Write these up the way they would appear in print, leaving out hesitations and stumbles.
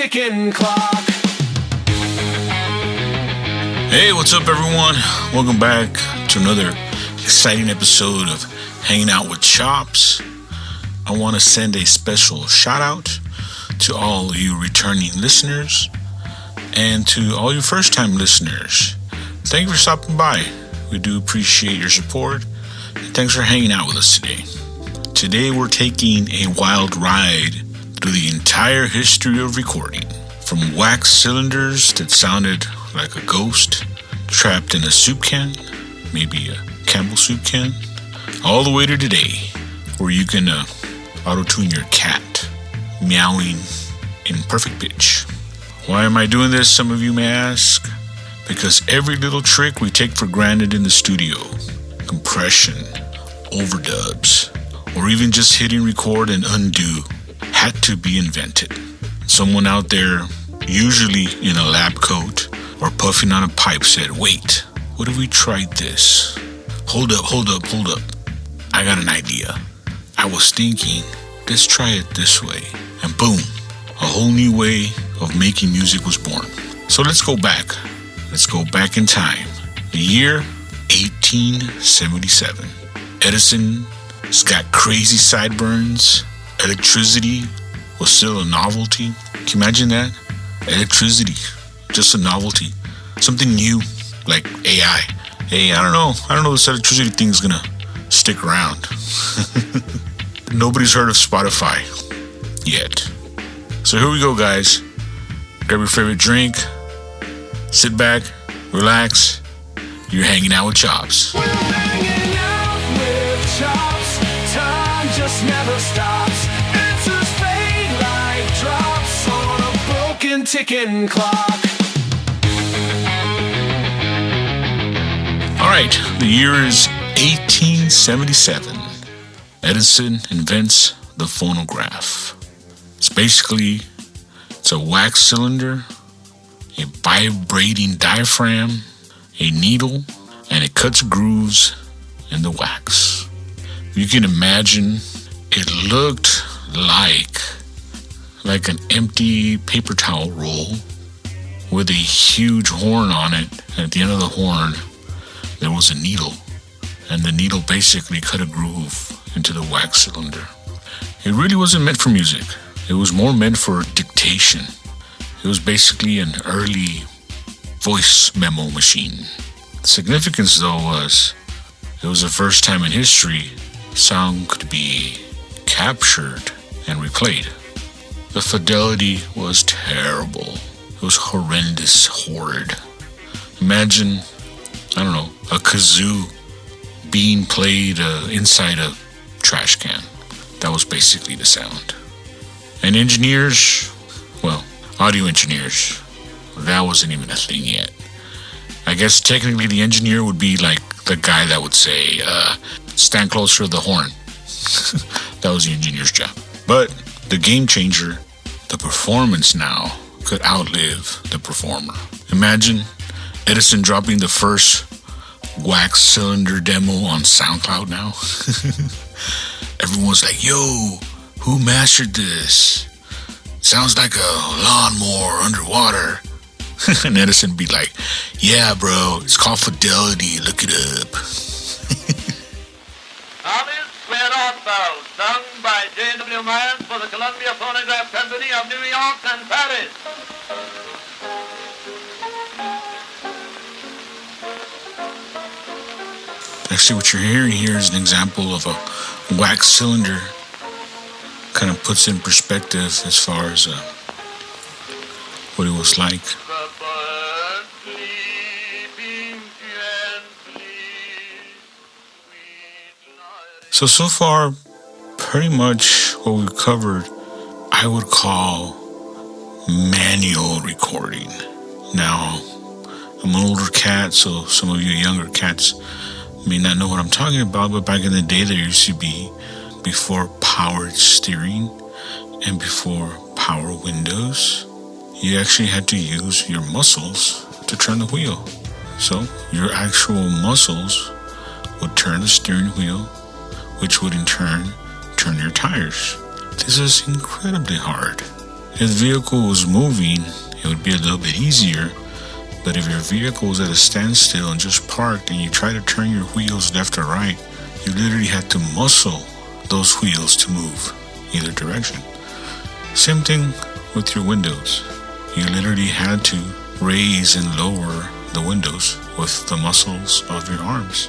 ticking clock. Hey, what's up, everyone? Welcome back to another exciting episode of Hanging Out with Chops. I want to send a special shout out to all you returning listeners and to all you first time listeners. Thank you for stopping by. We do appreciate your support. And thanks for hanging out with us today. Today we're taking a wild ride through the entire history of recording. From wax cylinders that sounded like a ghost trapped in a soup can, maybe a Campbell soup can, all the way to today, where you can auto-tune your cat meowing in perfect pitch. Why am I doing this, some of you may ask? Because every little trick we take for granted in the studio, compression, overdubs, or even just hitting record and undo, had to be invented. Someone out there, usually in a lab coat or puffing on a pipe, said, "Wait, what if we tried this? Hold up. I got an idea. I was thinking, let's try it this way." And boom, a whole new way of making music was born. So let's go back. Let's go back in time. The year 1877. Edison's got crazy sideburns. Electricity was still a novelty. Can you imagine that? Electricity, just a novelty. Something new, like AI. Hey, I don't know this electricity thing's gonna stick around. Nobody's heard of Spotify yet. So here we go, guys. Grab your favorite drink, sit back, relax. You're hanging out with Chops. We're hanging out with Chops. Time just never stops. Answers fade like drops on a broken ticking clock. Alright, the year is 1877. Edison invents the phonograph. It's a wax cylinder, a vibrating diaphragm, a needle, and it cuts grooves in the wax. You can imagine it looked like an empty paper towel roll with a huge horn on it. And at the end of the horn, there was a needle, and the needle basically cut a groove into the wax cylinder. It really wasn't meant for music. It was more meant for dictation. It was basically an early voice memo machine. The significance, though, was it was the first time in history sound could be captured and replayed. The fidelity was terrible. It was horrendous, horrid. Imagine, a kazoo being played inside a trash can. That was basically the sound. And audio engineers, that wasn't even a thing yet. I guess technically the engineer would be like the guy that would say, stand closer to the horn. That was the engineer's job. But the game changer, the performance now, could outlive the performer. Imagine Edison dropping the first wax cylinder demo on SoundCloud now. Everyone's like, yo, who mastered this? Sounds like a lawnmower underwater. And Edison be like, yeah, bro, it's called fidelity. Look it up. Alice Square Oddball, sung by J.W. Myers for the Columbia Phonograph Company of New York and Paris. Actually, what you're hearing here is an example of a wax cylinder. Kind of puts in perspective as far as what it was like. The birds sleeping gently, sweet night. So far, pretty much what we've covered, I would call manual recording. Now, I'm an older cat, so some of you younger cats may not know what I'm talking about, but back in the day, there used to be, before powered steering and before power windows, you actually had to use your muscles to turn the wheel. So your actual muscles would turn the steering wheel, which would in turn turn your tires. This is incredibly hard. If the vehicle was moving, it would be a little bit easier. But if your vehicle was at a standstill and just parked and you try to turn your wheels left or right, you literally had to muscle those wheels to move either direction. Same thing with your windows. You literally had to raise and lower the windows with the muscles of your arms.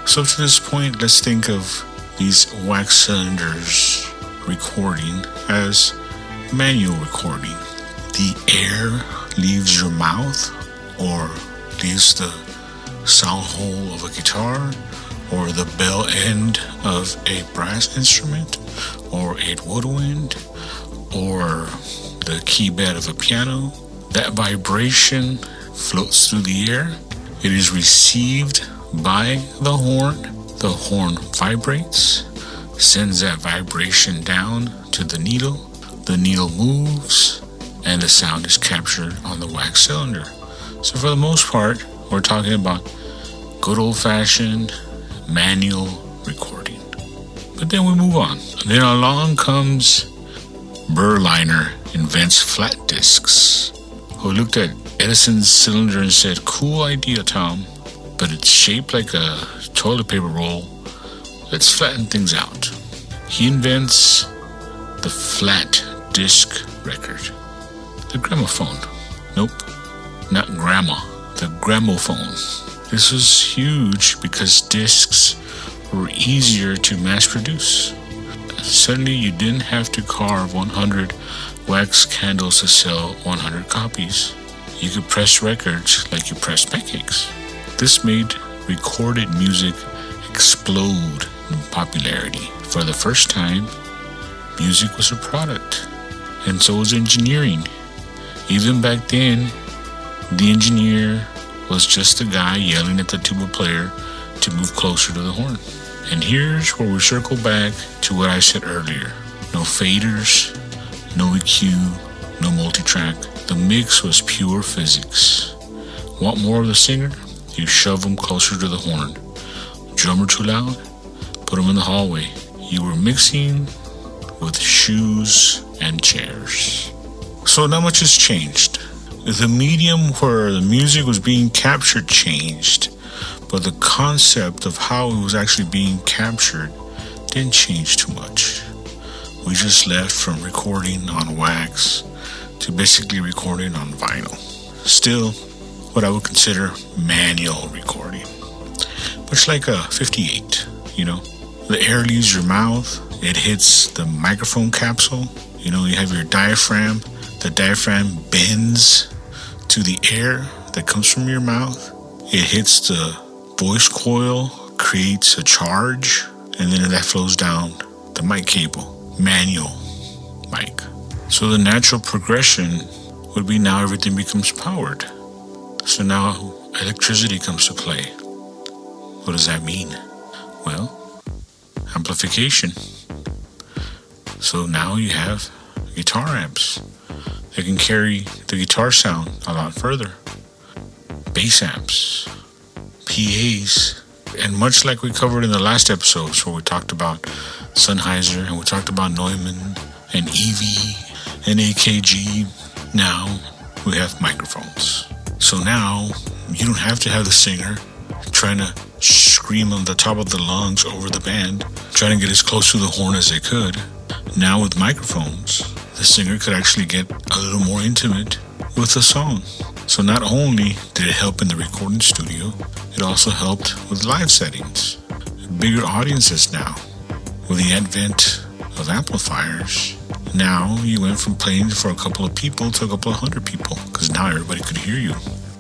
So to this point, let's think of these wax cylinders recording as manual recording. The air leaves your mouth or leaves the sound hole of a guitar or the bell end of a brass instrument or a woodwind or the key bed of a piano. That vibration floats through the air. It is received by the horn. The horn vibrates, sends that vibration down to the needle. The needle moves, and the sound is captured on the wax cylinder. So for the most part, we're talking about good old-fashioned manual recording. But then we move on. And then along comes Berliner invents flat discs, who looked at Edison's cylinder and said, "Cool idea, Tom, but it's shaped like a toilet paper roll. Let's flatten things out." He invents the flat disc record. The gramophone. Nope, not grandma. The gramophone. This was huge because discs were easier to mass produce. Suddenly you didn't have to carve 100 wax candles to sell 100 copies. You could press records like you press pancakes. This made recorded music explode in popularity. For the first time, music was a product, and so was engineering. Even back then, the engineer was just a guy yelling at the tuba player to move closer to the horn. And here's where we circle back to what I said earlier. No faders, no EQ, no multitrack. The mix was pure physics. Want more of the singer? You shove him closer to the horn. Drummer too loud? Put him in the hallway. You were mixing with shoes and chairs. So not much has changed. The medium where the music was being captured changed, but the concept of how it was actually being captured didn't change too much. We just left from recording on wax to basically recording on vinyl. Still, what I would consider manual recording. Much like a 58, The air leaves your mouth, it hits the microphone capsule. You have your diaphragm. The diaphragm bends to the air that comes from your mouth. It hits the voice coil, creates a charge, and then that flows down the mic cable. Manual mic. So the natural progression would be now everything becomes powered. So now electricity comes to play. What does that mean? Well, amplification. So now you have guitar amps that can carry the guitar sound a lot further. Bass amps, PAs, and much like we covered in the last episodes where we talked about Sennheiser and we talked about Neumann and Evie and AKG, now we have microphones. So now you don't have to have the singer trying to scream on the top of the lungs over the band, trying to get as close to the horn as they could. Now with microphones, the singer could actually get a little more intimate with the song. So not only did it help in the recording studio, it also helped with live settings. Bigger audiences now. With the advent of amplifiers, now you went from playing for a couple of people to a couple of hundred people, because now everybody could hear you.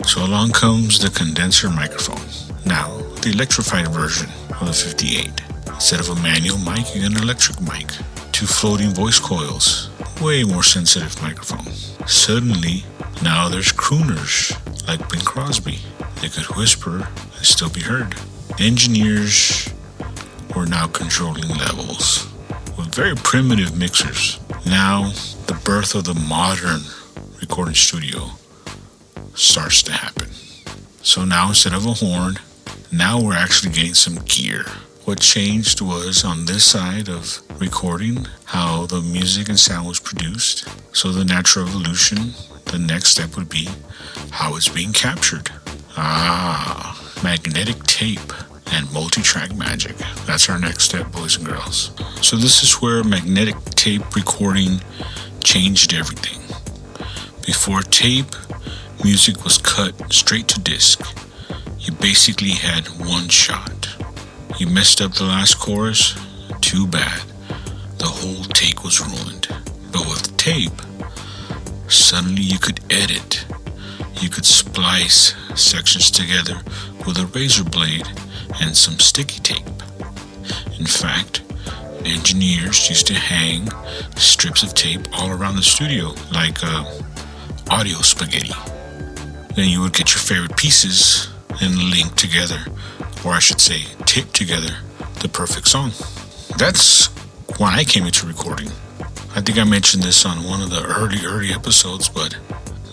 So along comes the condenser microphone. Now, the electrified version of the 58. Instead of a manual mic, you get an electric mic. 2 floating voice coils. Way more sensitive microphone. Suddenly, now there's crooners like Bing Crosby. They could whisper and still be heard. Engineers were now controlling levels with very primitive mixers. Now, the birth of the modern recording studio starts to happen. So now instead of a horn, now we're actually getting some gear. What changed was on this side of recording how the music and sound was produced. So the natural evolution, the next step would be how it's being captured. Magnetic tape and multi-track magic. That's our next step, boys and girls. So this is where magnetic tape recording changed everything. Before tape, music was cut straight to disc. You basically had one shot. You messed up the last chorus, too bad. The whole take was ruined. But with tape, suddenly you could edit. You could splice sections together with a razor blade and some sticky tape. In fact, engineers used to hang strips of tape all around the studio like audio spaghetti. Then you would get your favorite pieces and link together, or I should say tape together, the perfect song. That's when I came into recording. I think I mentioned this on one of the early episodes, but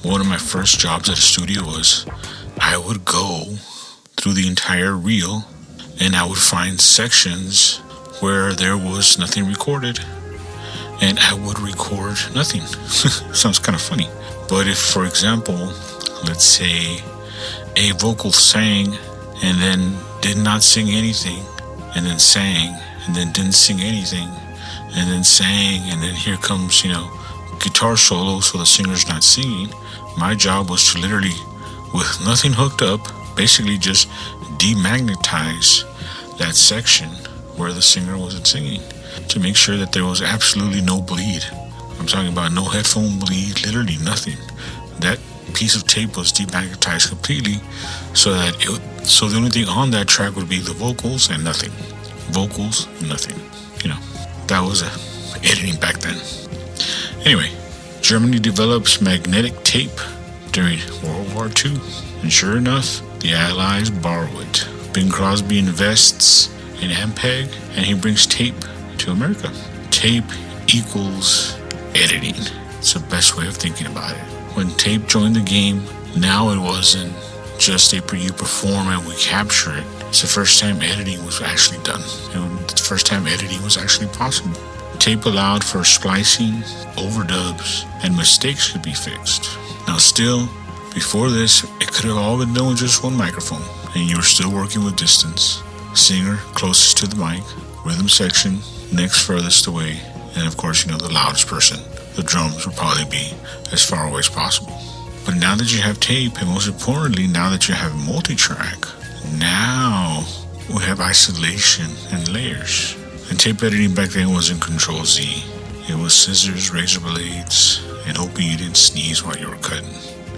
one of my first jobs at a studio was I would go through the entire reel and I would find sections where there was nothing recorded and I would record nothing. Sounds kind of funny. But if, for example, let's say a vocal sang and then did not sing anything, and then sang, and then didn't sing anything, and then sang, and then here comes, guitar solo, so the singer's not singing. My job was to literally, with nothing hooked up, basically just demagnetize that section where the singer wasn't singing to make sure that there was absolutely no bleed. I'm talking about no headphone bleed, literally nothing. That piece of tape was demagnetized completely so the only thing on that track would be the vocals and nothing. Vocals, nothing. That was editing back then. Anyway, Germany develops magnetic tape during World War II, and sure enough, the Allies borrow it. Bing Crosby invests in Ampeg, and he brings tape to America. Tape equals editing. It's the best way of thinking about it. When tape joined the game, now it wasn't just you perform and we capture it. It's the first time editing was actually done. The first time editing was actually possible. Tape allowed for splicing, overdubs, and mistakes could be fixed. Now still, before this, it could have all been done with just one microphone, and you were still working with distance. Singer closest to the mic, rhythm section next furthest away, and of course, the loudest person. The drums would probably be as far away as possible. But now that you have tape, and most importantly, now that you have multi-track, now we have isolation and layers. And tape editing back then wasn't Control-Z. It was scissors, razor blades, and hoping you didn't sneeze while you were cutting.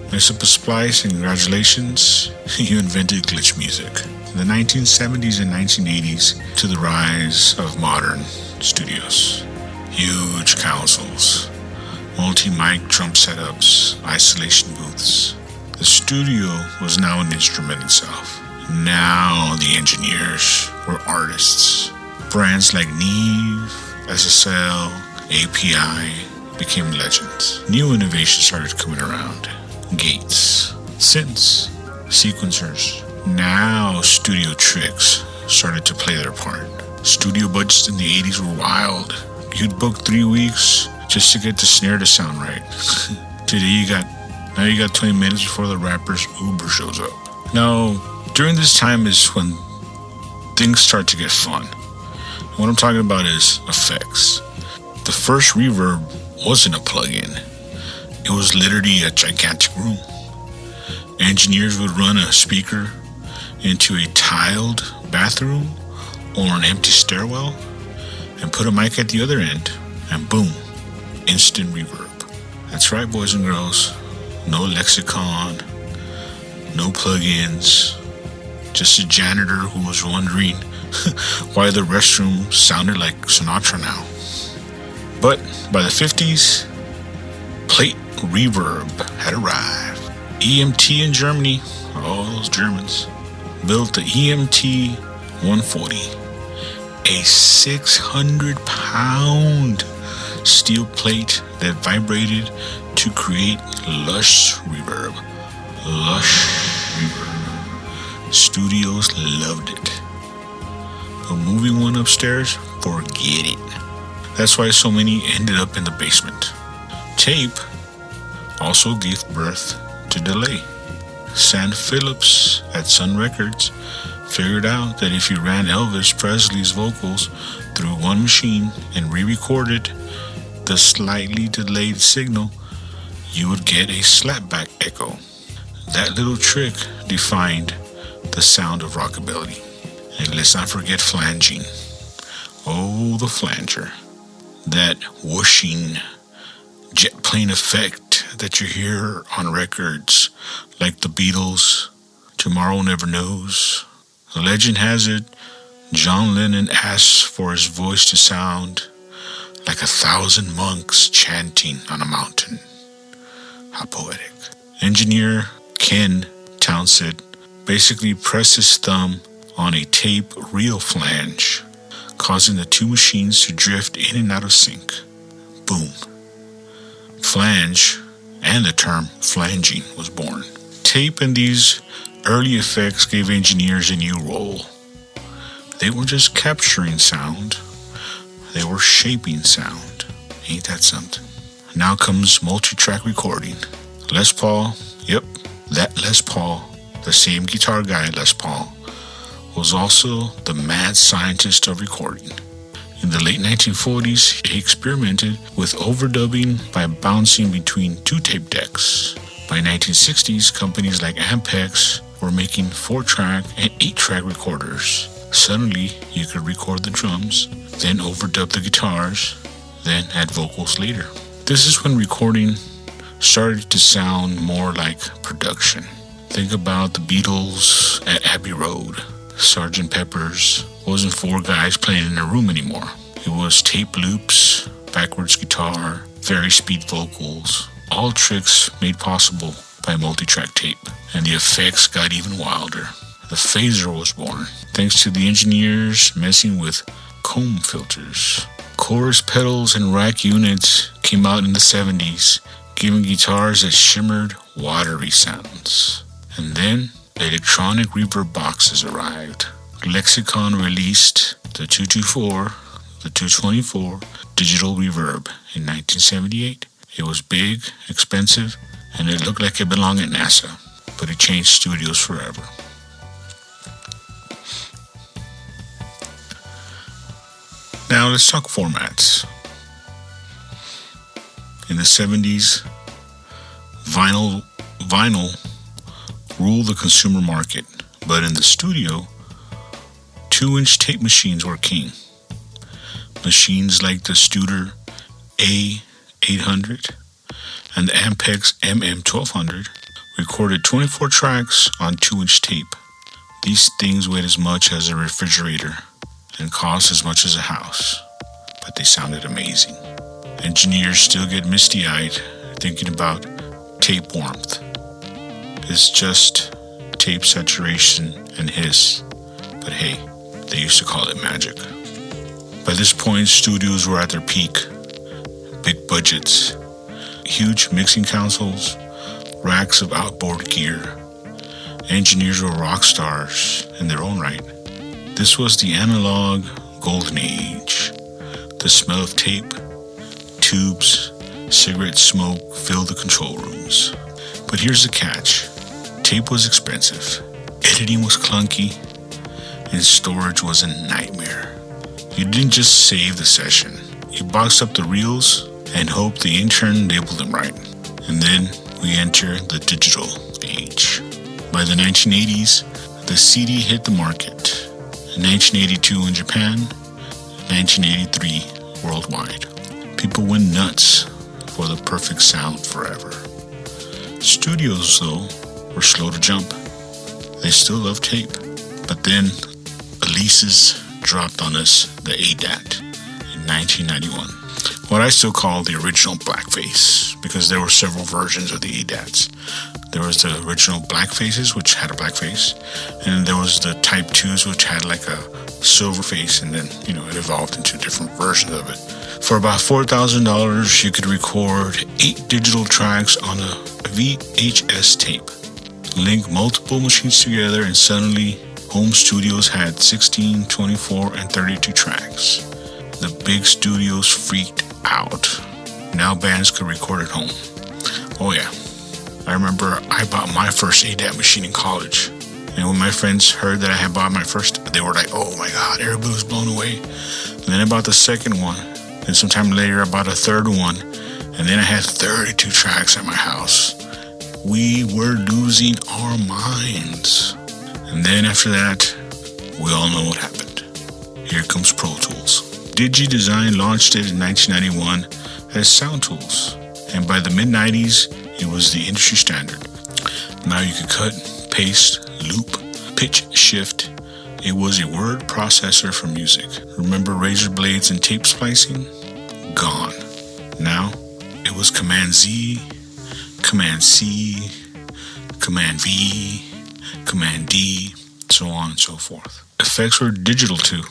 Mess up a splice, and congratulations, you invented glitch music. In the 1970s and 1980s, to the rise of modern studios. Huge consoles, multi-mic drum setups, isolation booths. The studio was now an instrument itself. Now the engineers were artists. Brands like Neve, SSL, API became legends. New innovations started coming around. Gates, synths, sequencers. Now studio tricks started to play their part. Studio budgets in the 80s were wild. You'd book 3 weeks just to get the snare to sound right. Today you got 20 minutes before the rapper's Uber shows up. Now, during this time is when things start to get fun. What I'm talking about is effects. The first reverb wasn't a plug-in. It was literally a gigantic room. Engineers would run a speaker into a tiled bathroom or an empty stairwell and put a mic at the other end, and boom, instant reverb. That's right, boys and girls. No lexicon, no plugins, just a janitor who was wondering why the restroom sounded like Sinatra now. But by the 50s, plate reverb had arrived. EMT in Germany, all those Germans, built the EMT 140, a 600-pound steel plate that vibrated to create lush reverb. Lush reverb. Studios loved it. but moving one upstairs, forget it. That's why so many ended up in the basement. Tape also gave birth to delay. Sam Phillips at Sun Records figured out that if you ran Elvis Presley's vocals through one machine and re-recorded the slightly delayed signal, you would get a slapback echo. That little trick defined the sound of rockabilly. And let's not forget flanging. Oh, the flanger. That whooshing jet plane effect that you hear on records like the Beatles, Tomorrow Never Knows. The legend has it, John Lennon asked for his voice to sound like 1,000 monks chanting on a mountain. How poetic. Engineer Ken Townsend basically pressed his thumb on a tape reel flange, causing the two machines to drift in and out of sync. Boom. Flange, and the term flanging, was born. Tape and these early effects gave engineers a new role. They weren't just capturing sound, they were shaping sound. Ain't that something? Now comes multi-track recording. Les Paul, yep, that Les Paul, the same guitar guy Les Paul, was also the mad scientist of recording. In the late 1940s, he experimented with overdubbing by bouncing between two tape decks. By 1960s, companies like Ampex were making 4-track and 8-track recorders. Suddenly, you could record the drums, then overdub the guitars, then add vocals later. This is when recording started to sound more like production. Think about the Beatles at Abbey Road. Sgt. Pepper's wasn't 4 guys playing in a room anymore. It was tape loops, backwards guitar, very speed vocals, all tricks made possible by multi-track tape. And the effects got even wilder. The phaser was born, thanks to the engineers messing with comb filters. Chorus pedals and rack units came out in the 70s, giving guitars that shimmered watery sounds. And then electronic reverb boxes arrived. Lexicon released the 224, the 224 digital reverb in 1978. It was big, expensive, and it looked like it belonged at NASA, but it changed studios forever. Now let's talk formats. In the 70s, vinyl ruled the consumer market, but in the studio, 2-inch tape machines were king. Machines like the Studer A800 and the Ampex MM1200 recorded 24 tracks on 2-inch tape. These things weighed as much as a refrigerator and cost as much as a house, but they sounded amazing. Engineers still get misty-eyed thinking about tape warmth. It's just tape saturation and hiss, but hey, they used to call it magic. By this point, studios were at their peak. Big budgets, huge mixing consoles, racks of outboard gear. Engineers were rock stars in their own right. This was the analog golden age. The smell of tape, tubes, cigarette smoke filled the control rooms. But here's the catch. Tape was expensive, editing was clunky, and storage was a nightmare. You didn't just save the session. You boxed up the reels and hoped the intern labeled them right. And then we enter the digital age. By the 1980s, the CD hit the market. In 1982 in Japan, 1983 worldwide. People went nuts for the perfect sound forever. Studios, though, were slow to jump. They still love tape. But then Alesis dropped on us the ADAT in 1991. What I still call the original blackface, because there were several versions of the ADATs. There was the original blackfaces, which had a blackface, and there was the Type 2s, which had like a silver face, and then, it evolved into different versions of it. For about $4,000, you could record 8 digital tracks on a VHS tape, link multiple machines together, and suddenly Home studios had 16, 24, and 32 tracks. The big studios freaked out. Now bands could record at home. Oh yeah, I remember I bought my first ADAT machine in college. And when my friends heard that I had bought my first, they were like, oh my God, everybody was blown away. And then I bought the second one. And sometime later, I bought a third one. And then I had 32 tracks at my house. We were losing our minds. And then after that, we all know what happened. Here comes Pro Tools. DigiDesign launched it in 1991 as Sound Tools. And by the mid-90s, it was the industry standard. Now you could cut, paste, loop, pitch, shift. It was a word processor for music. Remember razor blades and tape splicing? Gone. Now, it was Command Z, Command C, Command V, Command D, so on and so forth. Effects were digital too.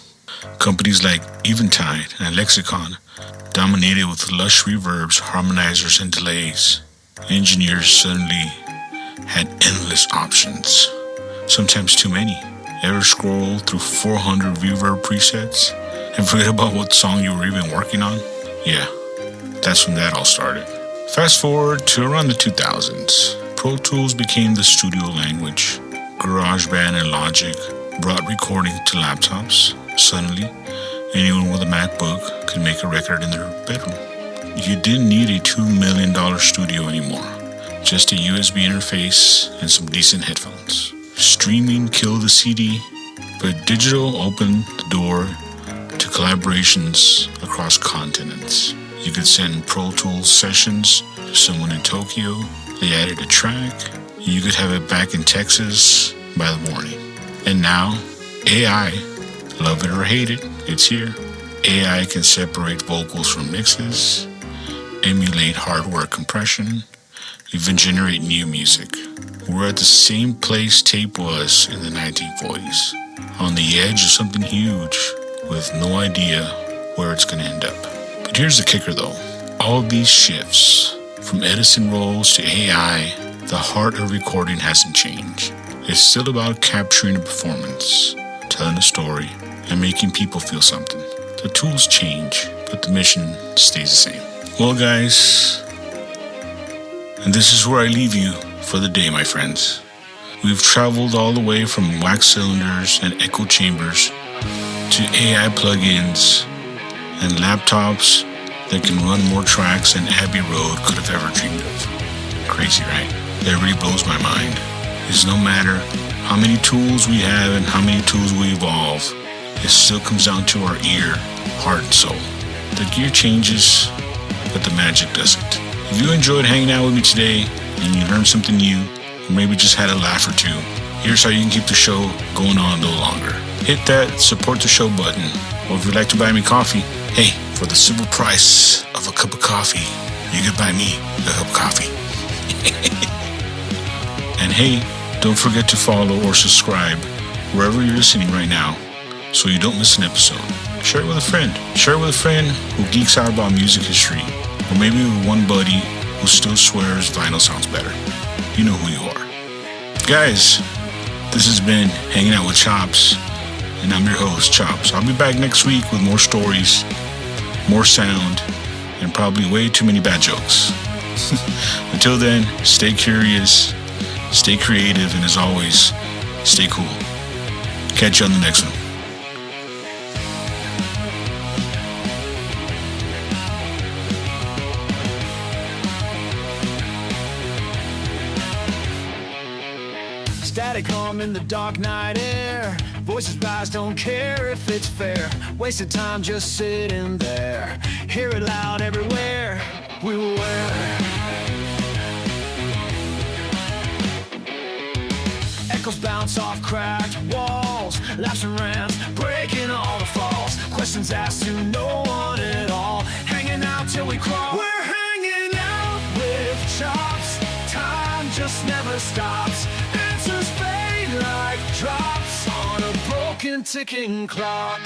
Companies like Eventide and Lexicon dominated with lush reverbs, harmonizers, and delays. Engineers suddenly had endless options, sometimes too many. Ever scroll through 400 reverb presets and forget about what song you were even working on? Yeah, that's when that all started. Fast forward to around the 2000s. Pro Tools became the studio language. GarageBand and Logic brought recording to laptops. Suddenly, anyone with a MacBook could make a record in their bedroom. You didn't need a $2 million studio anymore. Just a USB interface and some decent headphones. Streaming killed the CD, but digital opened the door to collaborations across continents. You could send Pro Tools sessions to someone in Tokyo. They added a track. You could have it back in Texas by the morning. And now, AI, love it or hate it, it's here. AI can separate vocals from mixes, emulate hardware compression, even generate new music. We're at the same place tape was in the 1940s, on the edge of something huge, with no idea where it's going to end up. But here's the kicker though. All of these shifts, from Edison rolls to AI, the heart of recording hasn't changed. It's still about capturing a performance, telling a story, and making people feel something. The tools change, but the mission stays the same. Well guys, and this is where I leave you for the day, my friends. We've traveled all the way from wax cylinders and echo chambers to AI plugins and laptops that can run more tracks than Abbey Road could have ever dreamed of. Crazy, right? That really blows my mind. It's no matter how many tools we have and how many tools we evolve, it still comes down to our ear, heart, and soul. The gear changes, but the magic doesn't. If you enjoyed hanging out with me today and you learned something new, or maybe just had a laugh or two, here's how you can keep the show going on a little longer. Hit that support the show button, or if you'd like to buy me coffee, hey, for the simple price of a cup of coffee, you could buy me a cup of coffee. And hey, don't forget to follow or subscribe wherever you're listening right now so you don't miss an episode. Share it with a friend. Share it with a friend who geeks out about music history, or maybe with one buddy who still swears vinyl sounds better. You know who you are. Guys, this has been Hanging Out with Chops, and I'm your host, Chops. I'll be back next week with more stories, more sound, and probably way too many bad jokes. Until then, stay curious, stay creative, and as always, stay cool. Catch you on the next one. Static hum in the dark night air. Voices rise, don't care if it's fair. Wasted time just sitting there. Hear it loud everywhere. We will wear. Echoes bounce off cracked walls. Laughs and rants, breaking all the falls. Questions asked to no one at all. Hanging out till we crawl. We're hanging out with chops. Time just never stops. Answers fade like drops on a broken ticking clock.